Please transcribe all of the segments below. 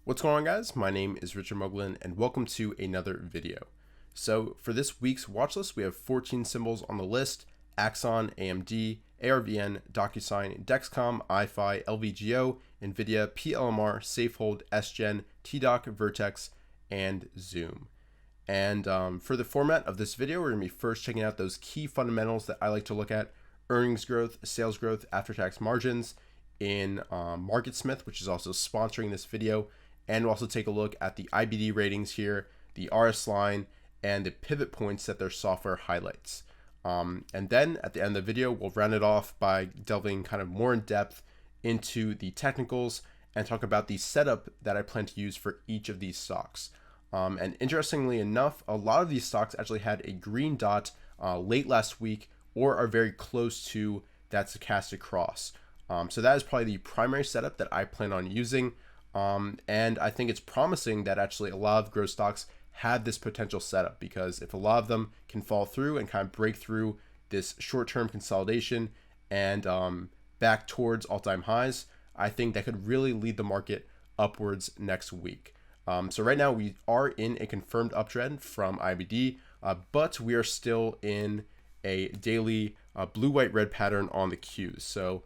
What's going on, guys? My name is Richard Moglen and welcome to another video. So for this week's watch list, we have 14 symbols on the list: Axon, AMD, Arvn, Docusign, Dexcom, IPHI, LVGO, NVDA, PLMR, Safehold, SGEN, TDOC, Vertex, and Zoom. And for the format of this video, we're going to be first checking out those key fundamentals that I like to look at: earnings growth, sales growth, after-tax margins in Marketsmith, which is also sponsoring this video. And we'll also take a look at the Ibd ratings here, the RS line, and the pivot points that their software highlights. And then at the end of the video, we'll round it off by delving kind of more in depth into the technicals and talk about the setup that I plan to use for each of these stocks. And interestingly enough, a lot of these stocks actually had a green dot late last week or are very close to that stochastic cross. So that is probably the primary setup that I plan on using. And I think it's promising that actually a lot of growth stocks have this potential setup, because if a lot of them can fall through and kind of break through this short-term consolidation and back towards all-time highs, I think that could really lead the market upwards next week. So right now we are in a confirmed uptrend from Ibd, but we are still in a daily blue-white-red pattern on the Qs. So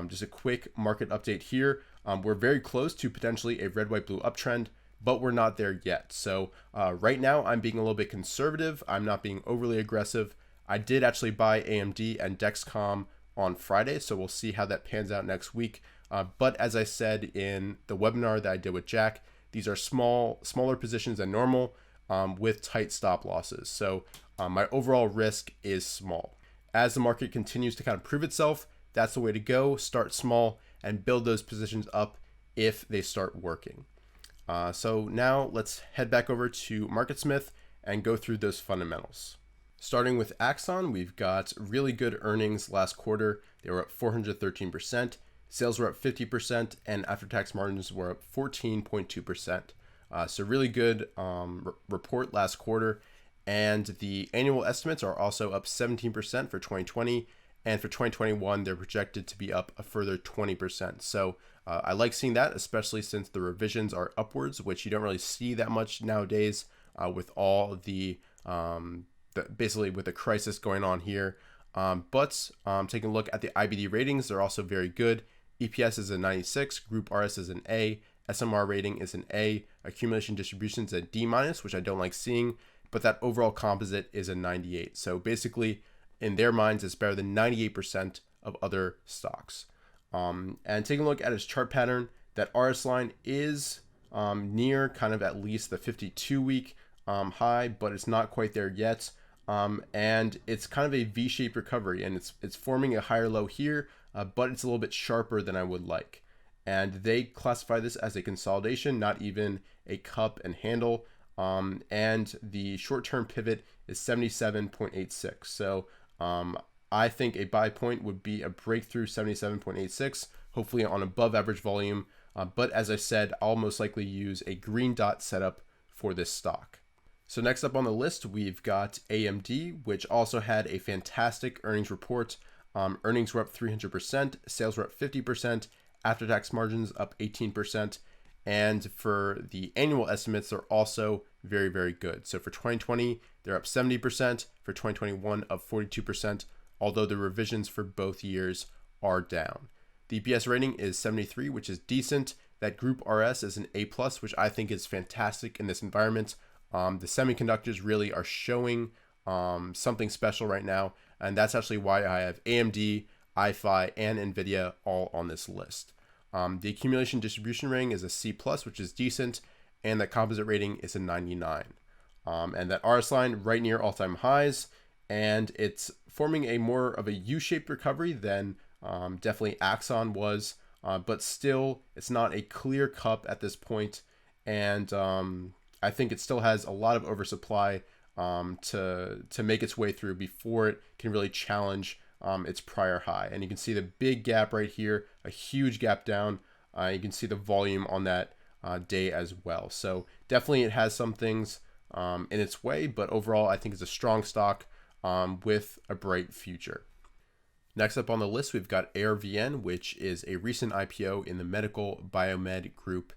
just a quick market update here. We're very close to potentially a red, white, blue uptrend, but we're not there yet. So right now I'm being a little bit conservative. I'm not being overly aggressive. I did actually buy AMD and Dexcom on Friday, so we'll see how that pans out next week. But as I said in the webinar that I did with Jack, these are smaller positions than normal with tight stop losses. So my overall risk is small. As the market continues to kind of prove itself, that's the way to go. Start small and build those positions up if they start working. So now let's head back over to Marketsmith and go through those fundamentals. Starting with Axon, we've got really good earnings last quarter. They were up 413%, sales were up 50%, and after-tax margins were up 14.2%. So really good report last quarter. And the annual estimates are also up 17% for 2020. And for 2021, they're projected to be up a further 20%. So I like seeing that, especially since the revisions are upwards, which you don't really see that much nowadays with all the basically with the crisis going on here. But taking a look at the Ibd ratings, they're also very good. EPS is a 96, Group RS is an A, SMR rating is an A, accumulation distribution is a D-, which I don't like seeing, but that overall composite is a 98. So basically, in their minds, it's better than 98% of other stocks. And taking a look at its chart pattern, that RS line is near kind of at least the 52-week high, but it's not quite there yet. And it's kind of a V-shaped recovery, and it's forming a higher low here, but it's a little bit sharper than I would like. And they classify this as a consolidation, not even a cup and handle. And the short-term pivot is 77.86. So I think a buy point would be a breakthrough 77.86, hopefully on above average volume. But as I said, I'll most likely use a green dot setup for this stock. So next up on the list, we've got AMD, which also had a fantastic earnings report. Earnings were up 300%, sales were up 50%, after-tax margins up 18%. And for the annual estimates, they're also very, very good. So for 2020, they're up 70%, for 2021 up 42%, although the revisions for both years are down. The EPS rating is 73, which is decent. That Group RS is an A+, which I think is fantastic in this environment. The semiconductors really are showing something special right now, and that's actually why I have AMD, IPHI, and NVIDIA all on this list. The accumulation distribution rating is a C+, which is decent, and the composite rating is a 99. And that RS line right near all-time highs, and it's forming a more of a U-shaped recovery than definitely Axon was, but still it's not a clear cup at this point, and I think it still has a lot of oversupply to make its way through before it can really challenge its prior high. And you can see the big gap right here, a huge gap down. You can see the volume on that day as well. So definitely it has some things in its way, but overall I think it's a strong stock with a bright future. Next up on the list, we've got Arvn, which is a recent IPO in the medical biomed group.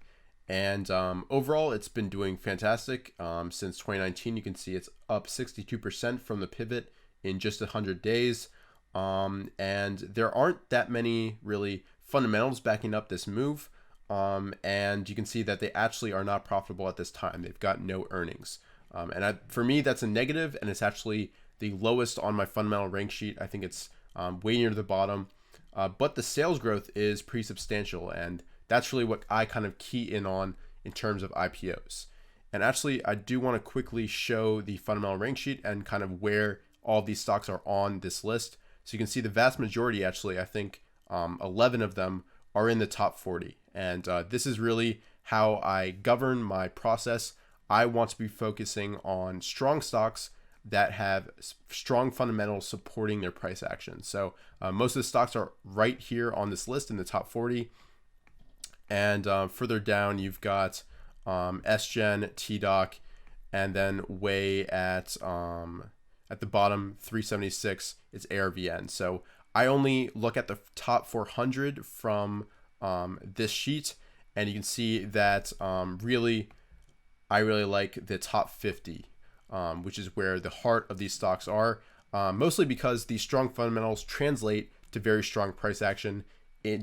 And overall, it's been doing fantastic since 2019. You can see it's up 62% from the pivot in just 100 days. And there aren't that many really fundamentals backing up this move. And you can see that they actually are not profitable at this time. They've got no earnings. For me, that's a negative, and it's actually the lowest on my fundamental rank sheet. I think it's way near the bottom. But the sales growth is pretty substantial, and that's really what I kind of key in on in terms of IPOs. And actually, I do want to quickly show the fundamental rank sheet and kind of where all these stocks are on this list. So you can see the vast majority, actually, I think 11 of them are in the top 40. And this is really how I govern my process. I want to be focusing on strong stocks that have strong fundamentals supporting their price action. So most of the stocks are right here on this list in the top 40. And further down, you've got SGEN, TDOC, and then way at the bottom, 376, it's Arvn. So I only look at the top 400 from this sheet, and you can see that I really like the top 50, which is where the heart of these stocks are, mostly because these strong fundamentals translate to very strong price action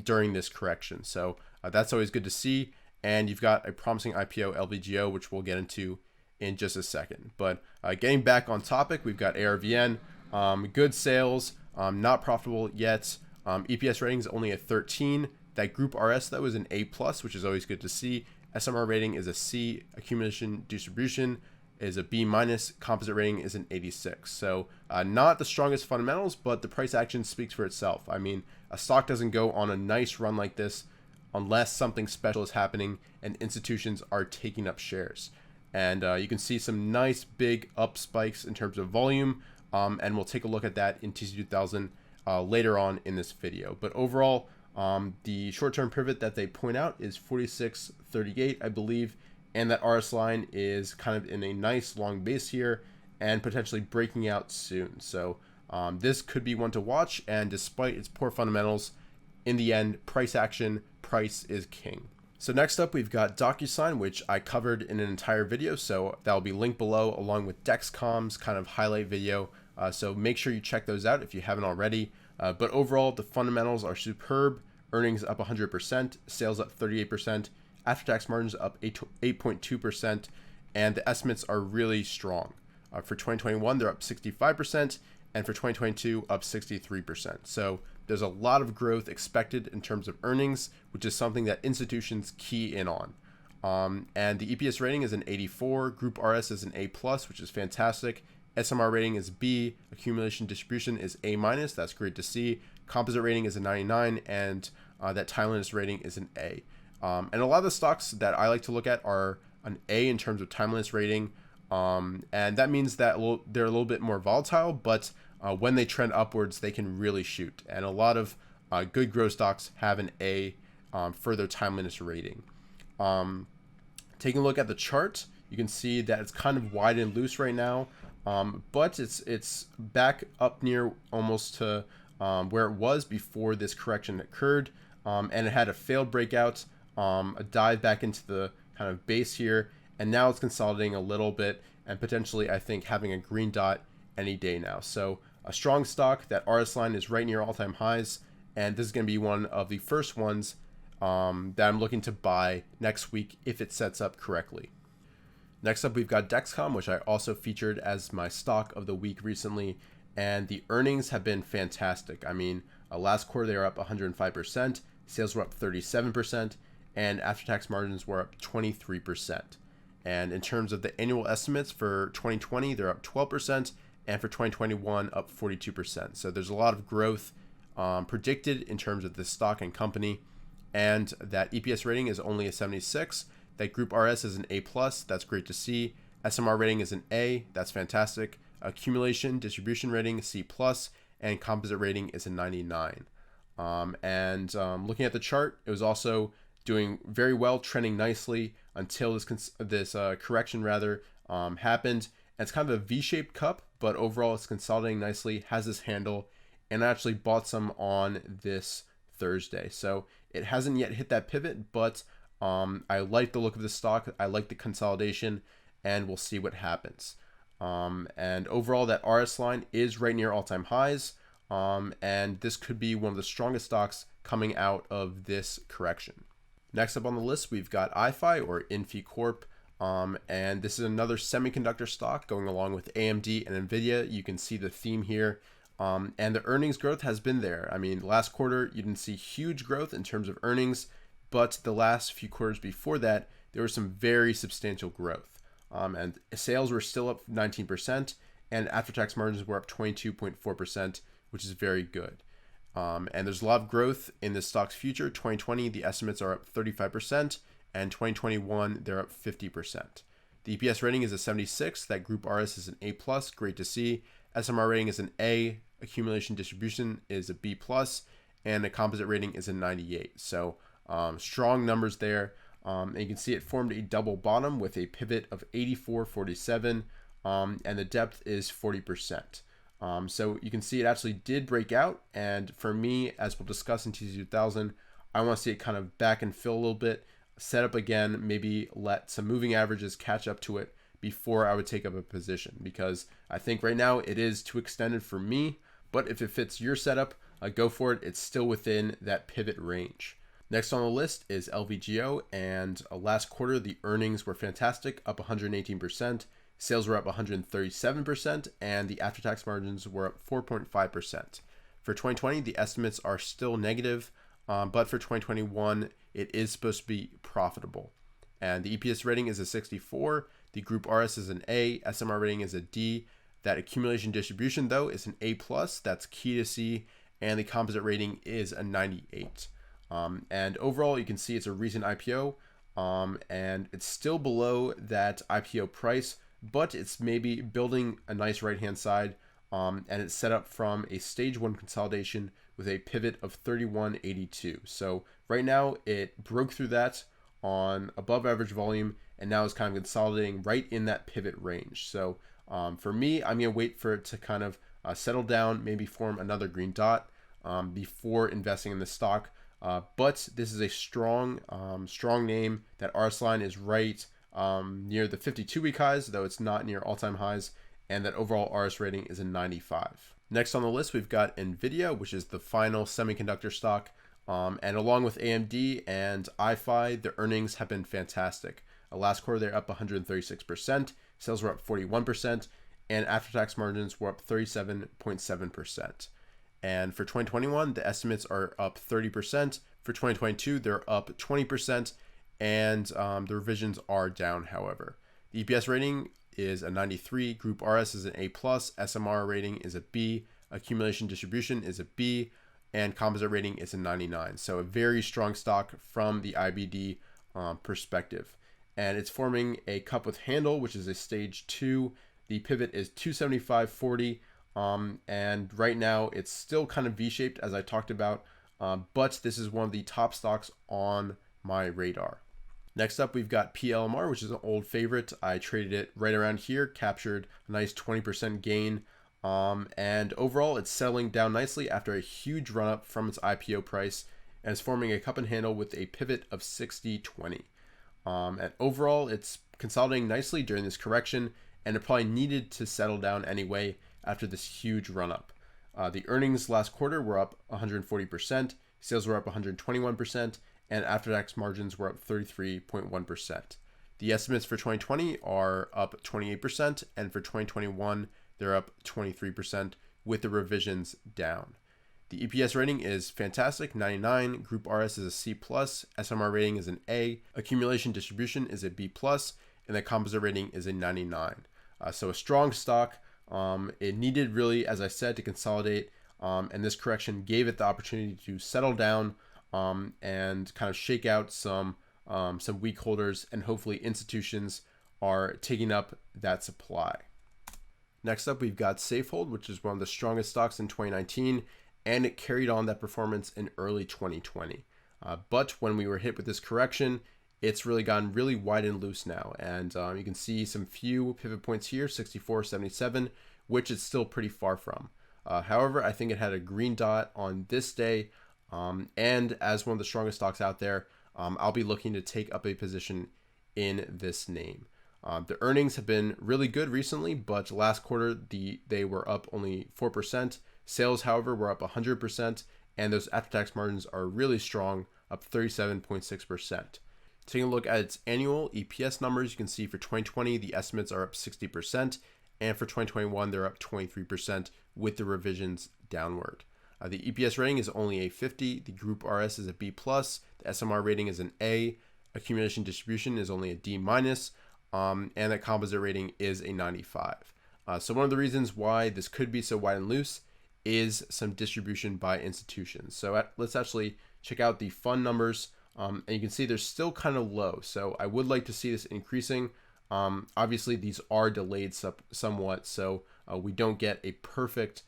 during this correction. So that's always good to see. And you've got a promising IPO, LVGO, which we'll get into in just a second. But getting back on topic, we've got Arvn, good sales, not profitable yet. EPS rating is only a 13. That group RS, that was an A+, which is always good to see. SMR rating is a C. Accumulation distribution is a B-. Composite rating is an 86. So not the strongest fundamentals, but the price action speaks for itself. I mean, a stock doesn't go on a nice run like this unless something special is happening and institutions are taking up shares. And you can see some nice big up spikes in terms of volume, and we'll take a look at that in TC2000 later on in this video. But overall, the short-term pivot that they point out is 46.38, I believe, and that RS line is kind of in a nice long base here and potentially breaking out soon. So this could be one to watch, and despite its poor fundamentals, in the end, price action, price is king. So next up, we've got Docusign, which I covered in an entire video, so that'll be linked below along with Dexcom's kind of highlight video. So make sure you check those out if you haven't already. But overall, the fundamentals are superb. Earnings up 100%, sales up 38%, after-tax margins up 8.2%, and the estimates are really strong. For 2021, they're up 65%, and for 2022, up 63%. So there's a lot of growth expected in terms of earnings, which is something that institutions key in on. And the EPS rating is an 84, Group RS is an A+, which is fantastic. SMR rating is B, accumulation distribution is A-, that's great to see. Composite rating is a 99, and that timeliness rating is an A. And a lot of the stocks that I like to look at are an A in terms of timeliness rating, and that means that they're a little bit more volatile, but when they trend upwards, they can really shoot. And a lot of good growth stocks have an A for their timeliness rating. Taking a look at the chart, you can see that it's kind of wide and loose right now, but it's back up near almost to where it was before this correction occurred, and it had a failed breakout, a dive back into the kind of base here, and now it's consolidating a little bit and potentially, I think, having a green dot any day now. So a strong stock. That RS line is right near all-time highs, and this is going to be one of the first ones that I'm looking to buy next week if it sets up correctly. Next up, we've got Dexcom, which I also featured as my stock of the week recently, and the earnings have been fantastic. I mean, last quarter they were up 105%, sales were up 37%, and after-tax margins were up 23%. And in terms of the annual estimates for 2020, they're up 12%, and for 2021, up 42%. So there's a lot of growth predicted in terms of this stock and company, and that EPS rating is only a 76. That Group RS is an A+, that's great to see. SMR rating is an A, that's fantastic. Accumulation distribution rating C+, and composite rating is a 99. Looking at the chart, it was also doing very well, trending nicely until this correction happened. And it's kind of a V-shaped cup, but overall it's consolidating nicely, has this handle, and I actually bought some on this Thursday. So it hasn't yet hit that pivot, but I like the look of this stock. I like the consolidation, and we'll see what happens. And overall, that RS line is right near all-time highs, and this could be one of the strongest stocks coming out of this correction. Next up on the list, we've got IPHI or Infi Corp. And this is another semiconductor stock going along with AMD and NVIDIA. You can see the theme here. And the earnings growth has been there. I mean, last quarter, you didn't see huge growth in terms of earnings, but the last few quarters before that, there was some very substantial growth. And sales were still up 19%, and after-tax margins were up 22.4%, which is very good. And there's a lot of growth in this stock's future. 2020, the estimates are up 35%, and 2021, they're up 50%. The EPS rating is a 76. That group RS is an A+, great to see. SMR rating is an A. Accumulation distribution is a B+, and a composite rating is a 98. So strong numbers there. And you can see it formed a double bottom with a pivot of 84.47, and the depth is 40%. So you can see it actually did break out, and for me, as we'll discuss in TC2000, I want to see it kind of back and fill a little bit, set up again, maybe let some moving averages catch up to it before I would take up a position, because I think right now it is too extended for me, but if it fits your setup, go for it. It's still within that pivot range. Next on the list is LVGO, and last quarter the earnings were fantastic, up 118%. Sales were up 137%, and the after-tax margins were up 4.5%. For 2020, the estimates are still negative, but for 2021, it is supposed to be profitable. And the EPS rating is a 64. The group RS is an A. SMR rating is a D. That accumulation distribution, though, is an A+. That's key to see. And the composite rating is a 98. And overall, you can see it's a recent IPO, and it's still below that IPO price, but it's maybe building a nice right-hand side, and it's set up from a stage 1 consolidation with a pivot of 31.82. So right now it broke through that on above average volume, and now is kind of consolidating right in that pivot range. So for me, I'm going to wait for it to kind of settle down, maybe form another green dot before investing in the stock. But this is a strong name. That RS line is right near the 52-week highs, though it's not near all-time highs, and that overall RS rating is a 95. Next on the list, we've got NVIDIA, which is the final semiconductor stock. And along with AMD and IPHI, the earnings have been fantastic. Last quarter, they're up 136%. Sales were up 41%, and after-tax margins were up 37.7%. And for 2021, the estimates are up 30%. For 2022, they're up 20%, and the revisions are down, however. The EPS rating is a 93. Group RS is an A+. SMR rating is a B. Accumulation distribution is a B. And composite rating is a 99. So a very strong stock from the IBD perspective. And it's forming a cup with handle, which is a stage 2. The pivot is 275.40. And right now it's still kind of V-shaped, as I talked about, but this is one of the top stocks on my radar. Next up, we've got PLMR, which is an old favorite. I traded it right around here, captured a nice 20% gain, and overall it's settling down nicely after a huge run up from its IPO price, and it's forming a cup and handle with a pivot of 60.20. And overall it's consolidating nicely during this correction, and it probably needed to settle down anyway after this huge run up. The earnings last quarter were up 140%, sales were up 121%, and after-tax margins were up 33.1%. The estimates for 2020 are up 28%, and for 2021, they're up 23%, with the revisions down. The EPS rating is fantastic, 99. Group RS is a C+, SMR rating is an A, accumulation distribution is a B+, and the composite rating is a 99. So a strong stock. It needed really, as I said, to consolidate, and this correction gave it the opportunity to settle down and kind of shake out some weak holders, and hopefully institutions are taking up that supply. Next up, we've got Safehold, which is one of the strongest stocks in 2019, and it carried on that performance in early 2020. But when we were hit with this correction, it's really gotten really wide and loose now, and you can see some few pivot points here, 64, 77, which it's still pretty far from. However, I think it had a green dot on this day, and as one of the strongest stocks out there, I'll be looking to take up a position in this name. The earnings have been really good recently, but last quarter they were up only 4%. Sales, however, were up 100%, and those after-tax margins are really strong, up 37.6%. Taking a look at its annual EPS numbers, you can see for 2020, the estimates are up 60%, and for 2021, they're up 23% with the revisions downward. The EPS rating is only a 50, the Group RS is a B+, the SMR rating is an A, accumulation distribution is only a D-, and the composite rating is a 95. So one of the reasons why this could be so wide and loose is some distribution by institutions. So let's actually check out the fund numbers, and you can see they're still kind of low. So I would like to see this increasing. Obviously, these are delayed somewhat, so we don't get a perfect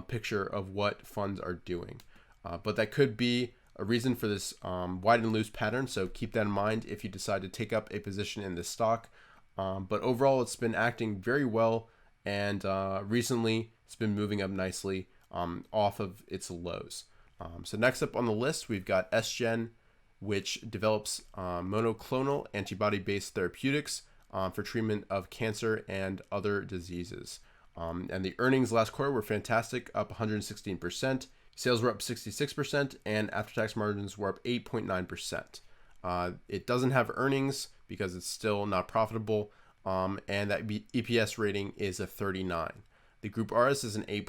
picture of what funds are doing. But that could be a reason for this wide and loose pattern. So keep that in mind if you decide to take up a position in this stock. But overall, it's been acting very well, and recently it's been moving up nicely off of its lows. So next up on the list, we've got SGEN, which develops monoclonal antibody-based therapeutics for treatment of cancer and other diseases. And the earnings last quarter were fantastic, up 116%. Sales were up 66%, and after-tax margins were up 8.9%. It doesn't have earnings because it's still not profitable, and that EPS rating is a 39. The Group RS is an A+,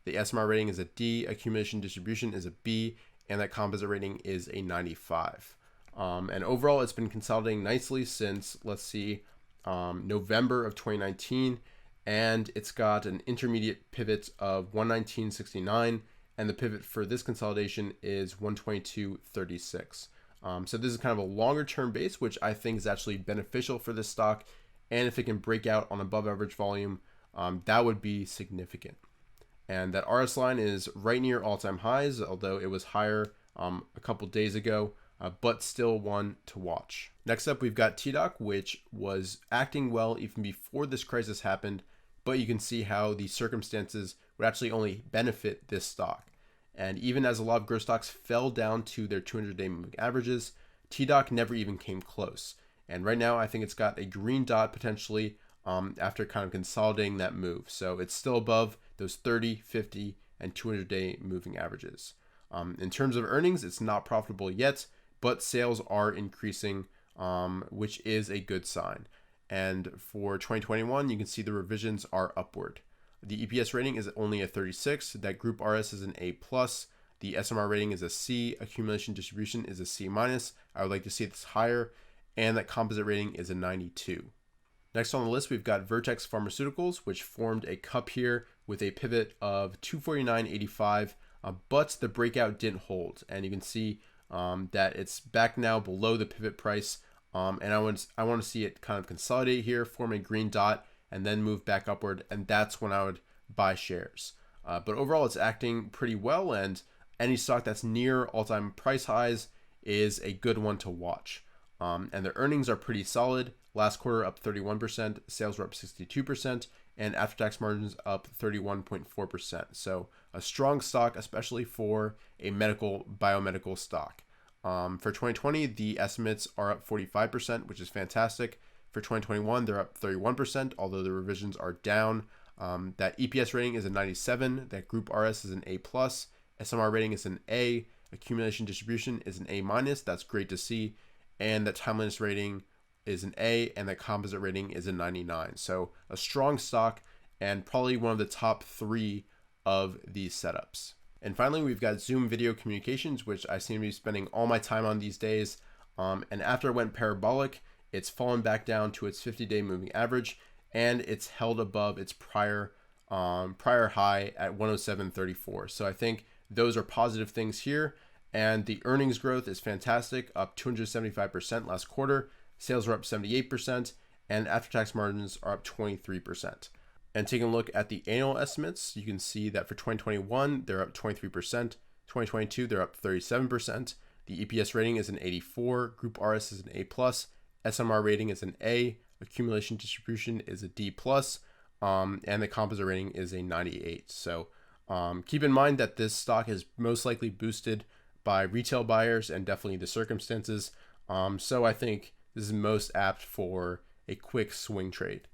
the SMR rating is a D, accumulation distribution is a B, and that composite rating is a 95. And overall, it's been consolidating nicely since, let's see, November of 2019, and it's got an intermediate pivot of 119.69, and the pivot for this consolidation is 122.36. So this is kind of a longer term base, which I think is actually beneficial for this stock. And if it can break out on above average volume, that would be significant. And that RS line is right near all-time highs, although it was higher a couple days ago, but still one to watch. Next up, we've got TDOC, which was acting well even before this crisis happened, but you can see how the circumstances would actually only benefit this stock. And even as a lot of growth stocks fell down to their 200-day moving averages, TDOC never even came close. And right now, I think it's got a green dot potentially after kind of consolidating that move. So it's still above those 30, 50, and 200-day moving averages. In terms of earnings, it's not profitable yet, but sales are increasing, which is a good sign. And for 2021, you can see the revisions are upward. The EPS rating is only a 36. That Group RS is an A+. The SMR rating is a C. Accumulation distribution is a C-. I would like to see this higher. And that composite rating is a 92. Next on the list, we've got Vertex Pharmaceuticals, which formed a cup here with a pivot of 249.85, but the breakout didn't hold. And you can see that it's back now below the pivot price. And I want to see it kind of consolidate here, form a green dot, and then move back upward, and that's when I would buy shares. But overall, it's acting pretty well, and any stock that's near all-time price highs is a good one to watch. And the earnings are pretty solid. Last quarter up 31%, sales were up 62%, and after-tax margins up 31.4%. So a strong stock, especially for a biomedical stock. For 2020, the estimates are up 45%, which is fantastic. For 2021, they're up 31%, although the revisions are down. That EPS rating is a 97. That Group RS is an A+. SMR rating is an A. Accumulation distribution is an A-. That's great to see. And that timeliness rating is an A, and that composite rating is a 99. So a strong stock and probably one of the top 3 of these setups. And finally, we've got Zoom Video Communications, which I seem to be spending all my time on these days. And after it went parabolic, it's fallen back down to its 50-day moving average, and it's held above its prior high at 107.34. So I think those are positive things here. And the earnings growth is fantastic, up 275% last quarter. Sales are up 78%, and after-tax margins are up 23%. And taking a look at the annual estimates, you can see that for 2021, they're up 23%. 2022, they're up 37%. The EPS rating is an 84. Group RS is an A+. SMR rating is an A. Accumulation distribution is a D+. And the composite rating is a 98. So keep in mind that this stock is most likely boosted by retail buyers and definitely the circumstances. So I think this is most apt for a quick swing trade.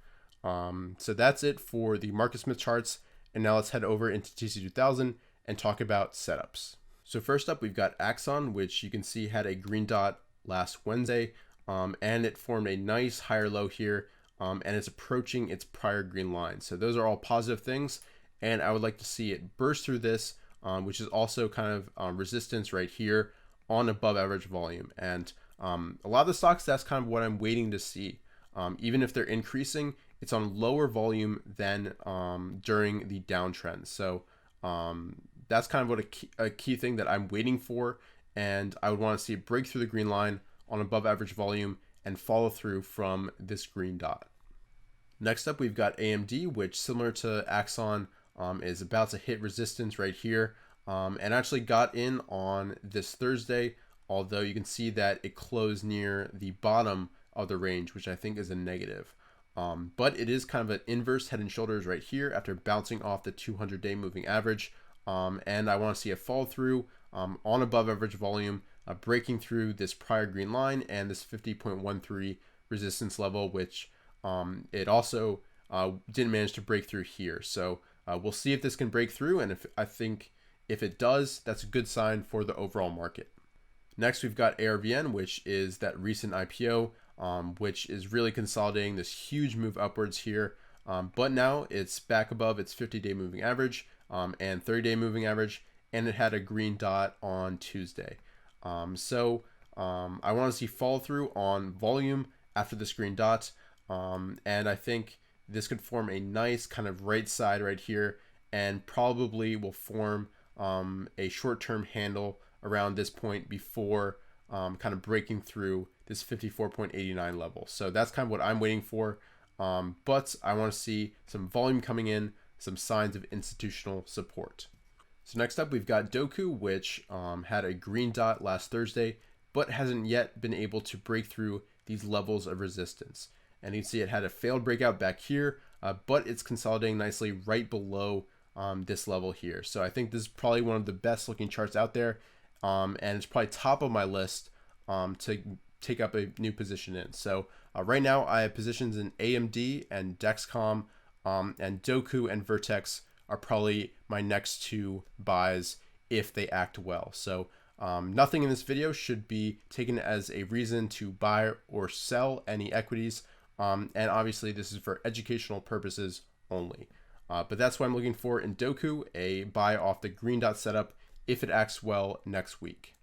So that's it for the Marketsmith charts. And now let's head over into TC2000 and talk about setups. So first up, we've got Axon, which you can see had a green dot last Wednesday, and it formed a nice higher low here, and it's approaching its prior green line. So those are all positive things, and I would like to see it burst through this, which is also kind of resistance right here on above average volume. And a lot of the stocks, that's kind of what I'm waiting to see. Even if they're increasing, it's on lower volume than during the downtrend. So that's kind of what a key thing that I'm waiting for, and I would want to see it break through the green line on above average volume and follow through from this green dot. Next up, we've got AMD, which similar to Axon is about to hit resistance right here, and actually got in on this Thursday, although you can see that it closed near the bottom of the range, which I think is a negative. But it is kind of an inverse head and shoulders right here after bouncing off the 200-day moving average. And I want to see a fall through on above average volume, breaking through this prior green line and this 50.13 resistance level, which it also didn't manage to break through here. So we'll see if this can break through, and I think if it does, that's a good sign for the overall market. Next, we've got Arvn, which is that recent IPO, which is really consolidating this huge move upwards here. But now it's back above its 50-day moving average and 30-day moving average, and it had a green dot on Tuesday. So I want to see follow through on volume after this green dot, and I think this could form a nice kind of right side right here, and probably will form a short-term handle around this point before kind of breaking through this 54.89 level. So that's kind of what I'm waiting for, but I want to see some volume coming in, some signs of institutional support. So next up, we've got Doku, which had a green dot last Thursday, but hasn't yet been able to break through these levels of resistance. And you can see it had a failed breakout back here, but it's consolidating nicely right below this level here. So I think this is probably one of the best looking charts out there, and it's probably top of my list to take up a new position in. So right now I have positions in AMD and Dexcom, and Doku and Vertex are probably my next two buys if they act well. So nothing in this video should be taken as a reason to buy or sell any equities. And obviously this is for educational purposes only. But that's what I'm looking for in Doku, a buy off the green dot setup if it acts well next week.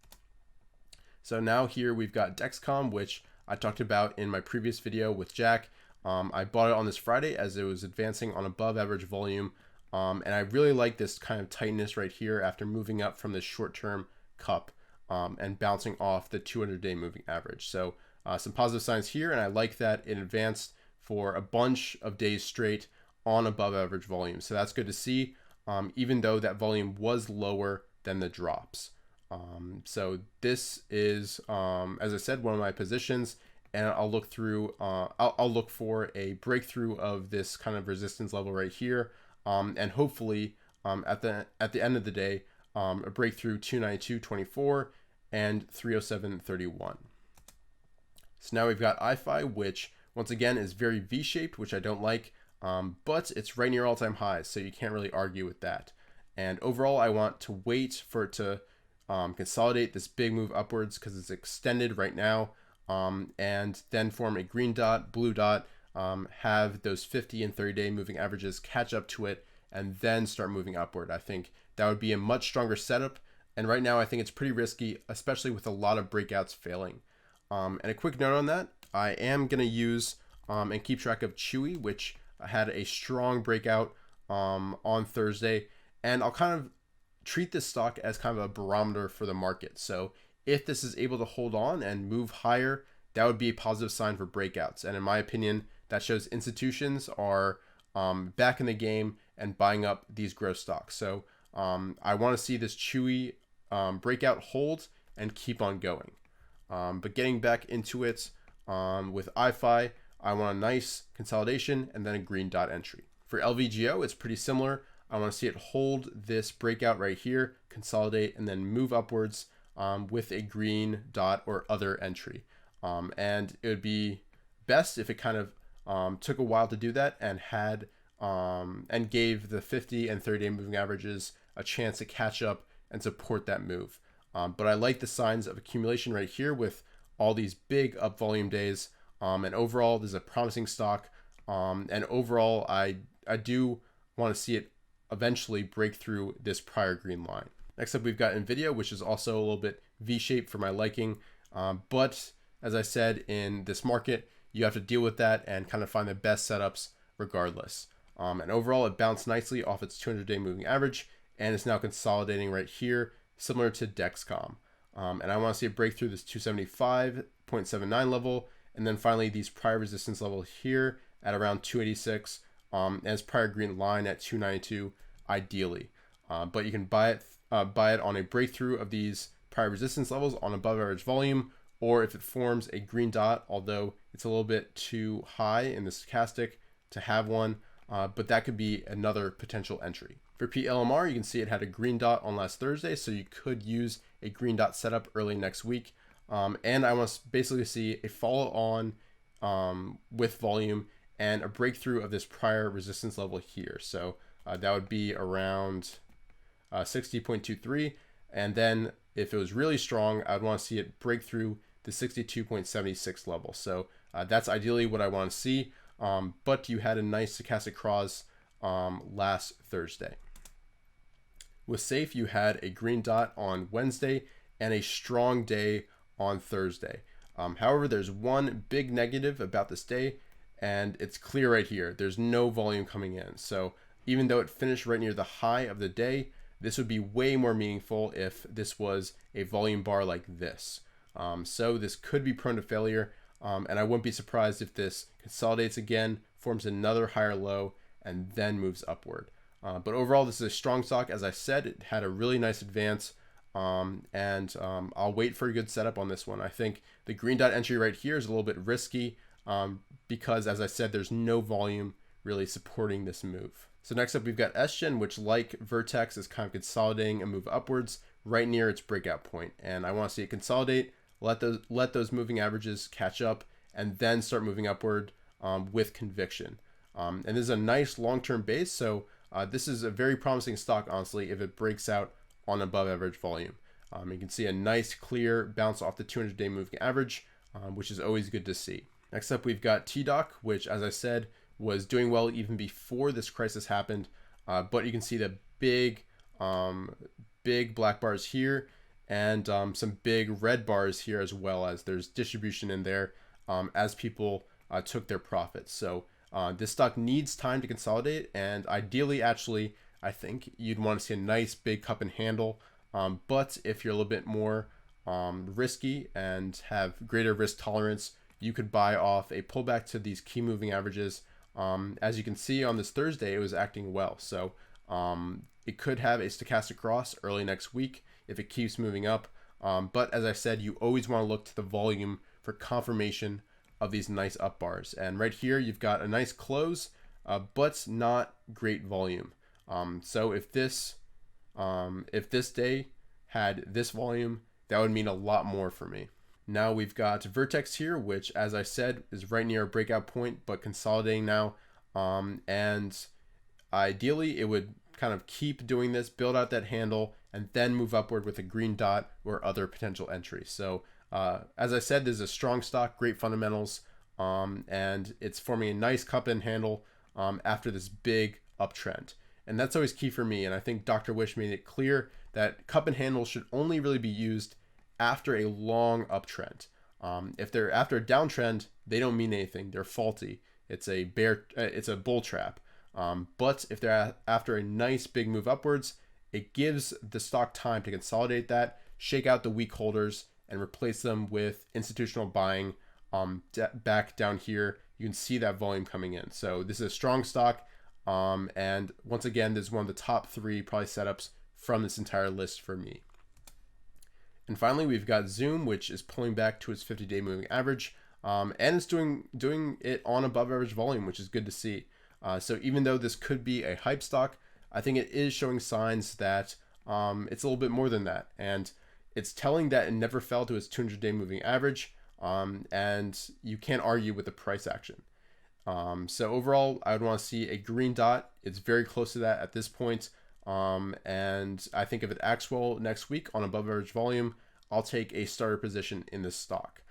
So now here we've got Dexcom, which I talked about in my previous video with Jack. I bought it on this Friday as it was advancing on above average volume. And I really like this kind of tightness right here after moving up from this short-term cup and bouncing off the 200-day moving average. So some positive signs here, and I like that it advanced for a bunch of days straight on above average volume. So that's good to see, even though that volume was lower than the drops. So this is, as I said, one of my positions, and I'll look through, I'll look for a breakthrough of this kind of resistance level right here, and hopefully at the end of the day, a breakthrough 292.24 and 307.31. So now we've got IPHI, which once again is very V-shaped, which I don't like, but it's right near all-time highs, so you can't really argue with that. And overall, I want to wait for it to consolidate this big move upwards because it's extended right now, and then form a green dot, blue dot, have those 50 and 30-day moving averages catch up to it, and then start moving upward. I think that would be a much stronger setup, and right now I think it's pretty risky, especially with a lot of breakouts failing. And a quick note on that, I am going to use and keep track of Chewy, which had a strong breakout on Thursday, and I'll kind of treat this stock as kind of a barometer for the market. So if this is able to hold on and move higher, that would be a positive sign for breakouts. And in my opinion, that shows institutions are back in the game and buying up these growth stocks. So I want to see this Chewy breakout hold and keep on going. But getting back into it with IPHI, I want a nice consolidation and then a green dot entry. For LVGO, it's pretty similar. I want to see it hold this breakout right here, consolidate, and then move upwards with a green dot or other entry. And it would be best if it kind of took a while to do that and had and gave the 50 and 30-day moving averages a chance to catch up and support that move. But I like the signs of accumulation right here with all these big up volume days. And overall, this is a promising stock. And overall, I do want to see it eventually break through this prior green line. Next up, we've got NVIDIA, which is also a little bit V-shaped for my liking. But as I said, in this market, you have to deal with that and kind of find the best setups regardless. And overall, it bounced nicely off its 200-day moving average, and it's now consolidating right here, similar to Dexcom. And I want to see it break through this 275.79 level, and then finally these prior resistance levels here at around 286, and its prior green line at 292, ideally. But you can buy it on a breakthrough of these prior resistance levels on above average volume, or if it forms a green dot, although it's a little bit too high in the stochastic to have one, but that could be another potential entry. For PLMR, you can see it had a green dot on last Thursday, so you could use a green dot setup early next week. And I want to basically see a follow on with volume and a breakthrough of this prior resistance level here. So that would be around 60.23. And then if it was really strong, I'd want to see it break through the 62.76 level. So that's ideally what I want to see. But you had a nice stochastic cross last Thursday. With Safe, you had a green dot on Wednesday and a strong day on Thursday. However, there's one big negative about this day, and it's clear right here. There's no volume coming in. So even though it finished right near the high of the day, this would be way more meaningful if this was a volume bar like this. So this could be prone to failure, and I wouldn't be surprised if this consolidates again, forms another higher low, and then moves upward. But overall, this is a strong stock. As I said, it had a really nice advance, and I'll wait for a good setup on this one. I think the green dot entry right here is a little bit risky because, as I said, there's no volume really supporting this move. So next up, we've got SGEN, which, like Vertex, is kind of consolidating and move upwards right near its breakout point. And I want to see it consolidate, let those moving averages catch up, and then start moving upward with conviction. And this is a nice long-term base, so this is a very promising stock, honestly, if it breaks out on above average volume. You can see a nice clear bounce off the 200-day moving average, which is always good to see. Next up, we've got TDOC, which, as I said, was doing well even before this crisis happened. But you can see the big black bars here and some big red bars here, as well as there's distribution in there as people took their profits. So this stock needs time to consolidate, and ideally, actually, I think you'd want to see a nice big cup and handle. But if you're a little bit more risky and have greater risk tolerance, you could buy off a pullback to these key moving averages. As you can see on this Thursday, it was acting well. So it could have a stochastic cross early next week if it keeps moving up. But as I said, you always want to look to the volume for confirmation of these nice up bars. And right here, you've got a nice close, but not great volume. So if this day had this volume, that would mean a lot more for me. Now we've got Vertex here, which, as I said, is right near a breakout point, but consolidating now. And ideally, it would kind of keep doing this, build out that handle, and then move upward with a green dot or other potential entries. So as I said, this is a strong stock, great fundamentals, and it's forming a nice cup and handle after this big uptrend. And that's always key for me. And I think Dr. Wish made it clear that cup and handle should only really be used after a long uptrend. If they're after a downtrend, they don't mean anything. They're faulty. It's a bull trap. But if they're after a nice big move upwards, it gives the stock time to consolidate that, shake out the weak holders, and replace them with institutional buying back down here. You can see that volume coming in. So this is a strong stock. And once again, this is one of the top 3 probably setups from this entire list for me. And finally, we've got Zoom, which is pulling back to its 50-day moving average, and it's doing it on above average volume, which is good to see. So even though this could be a hype stock, I think it is showing signs that it's a little bit more than that. And It's telling that it never fell to its 200-day moving average, and you can't argue with the price action. So overall, I would want to see a green dot. It's very close to that at this point. And I think if it acts well next week on above average volume, I'll take a starter position in this stock.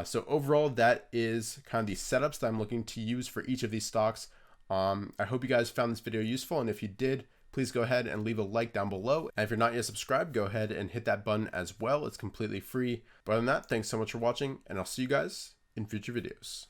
So overall, that is kind of the setups that I'm looking to use for each of these stocks. I hope you guys found this video useful, and if you did, please go ahead and leave a like down below. And if you're not yet subscribed, go ahead and hit that button as well. It's completely free. But other than that, thanks so much for watching, and I'll see you guys in future videos.